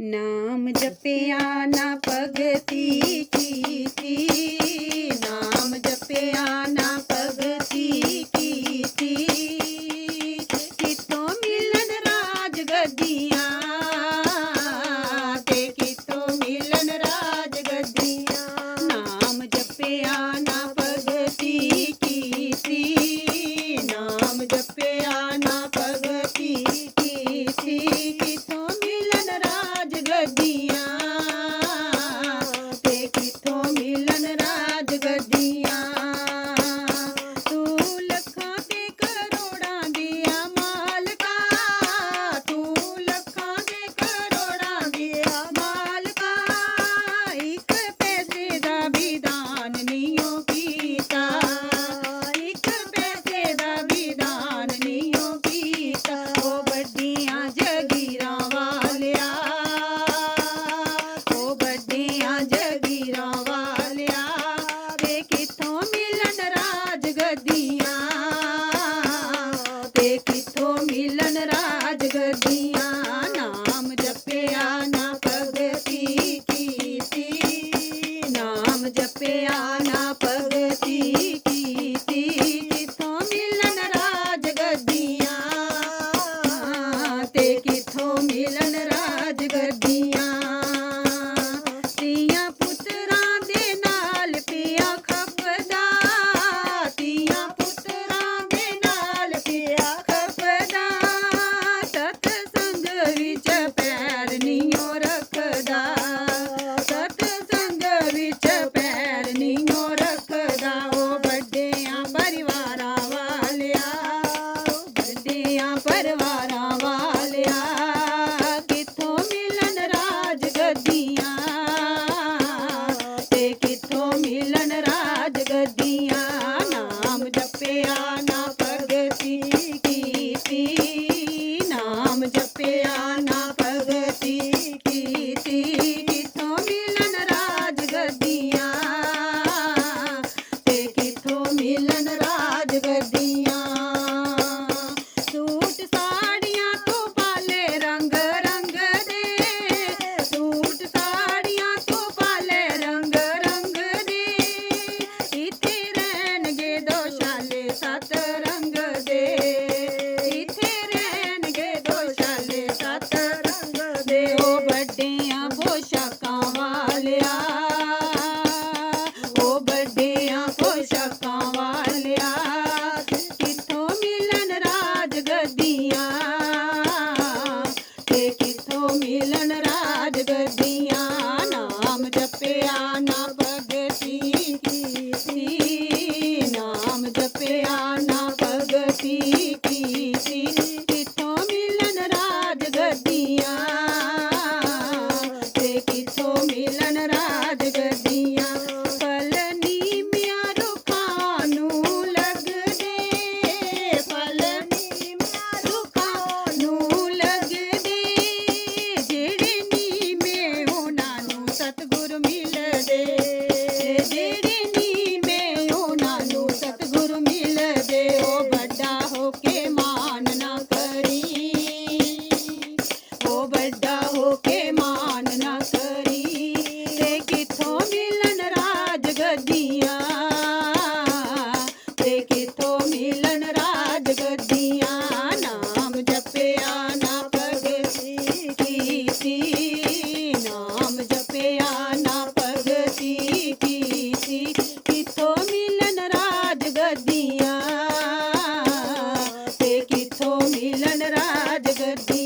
नाम जपिया ना भगती कीती, नाम जपिया ना भगती कीती, कितों मिलन राज गद्दियां, ते कितों मिलन राज गद्दियां। नाम जपिया ना भगती कीती, नाम जपिया ना भगती कीती, कितों मिलन राज गद्दियां, ते कितों मिलन राज गद्दियां। तू लखां ते करोड़ां दिया मालका, तू लखां ते करोड़ां दिया मालका, एक पैसे दा विधान नियो कीता, एक पैसे दा विधान नियो कीता। ओ बड्डियां जगीरां वालिया, ओ बड्डियां जगीरां वालिया, ते किथों मिलन राज गद्दियां, ते किथों मिलन राज गद्दियां। नाम जपिया ना भगती कीती, नाम जपिया ना भगती कीती, किथों मिलन राज गद्दियां, ते किथों मिलन राज गद्दियां। तियां पुत्तरां दे नाल पिया खपदा, तियां पुत्तरां दे नाल पिया खपदा, सतसंग विच पैर नियो रखदा, सतसंग विच पैर नियो रखदा। ओ बड्डियां परिवारां वालिया, बड्डियां परिवारां वालिया, किथों मिलन राज गद्दियां, ते किथों मिलन राज गद्दियां। नाम जपिया ना भगती कीती, नाम जपिया ना भगती कीती, किथों मिलन राज गद्दियां, ते किथों मिलन राज गद्दियां। सूट साड़ियां तो पाले रंग रंग दे, सूट साड़ियां तो पाले रंग रंग दे, इत्थे रहणगे दो शाले सत रंग दे, इत्थे रहणगे दो शाले सत रंग दे। ओ बड्डियां पोशाकां वालिया, ओ बड्डियां पोशाकां वालिया, किथों मिलन राज गद्दियां, ते किथों मिलन राज गद्दियां। नाम जपिया ना भगती कीती, नाम जपिया ना भगती कीती, किथों मिलन राज गद्दियां, ते किथों मिलन राज गद्दियां। फल नीमिया रुखां नूं लगदे, फल नीमिया रुखां नूं लगदे, जेड़े नीमे उहनां नूं सतगुर मिलदे, जेड़े नीमे उहनां नूं सतगुर मिलदे। ओ बड़ा होके मान ना करी, ओ बड़ा होके मान ना करी, ते किथों मिलन राज गद्दियां, ते किथों मिलन राज गद्दियां। नाम जपिया ना भगती कीती, नाम जपिया ना भगती कीती, किथों मिलन राज गद्दियां, ते किथों मिलन राज गद्दियां।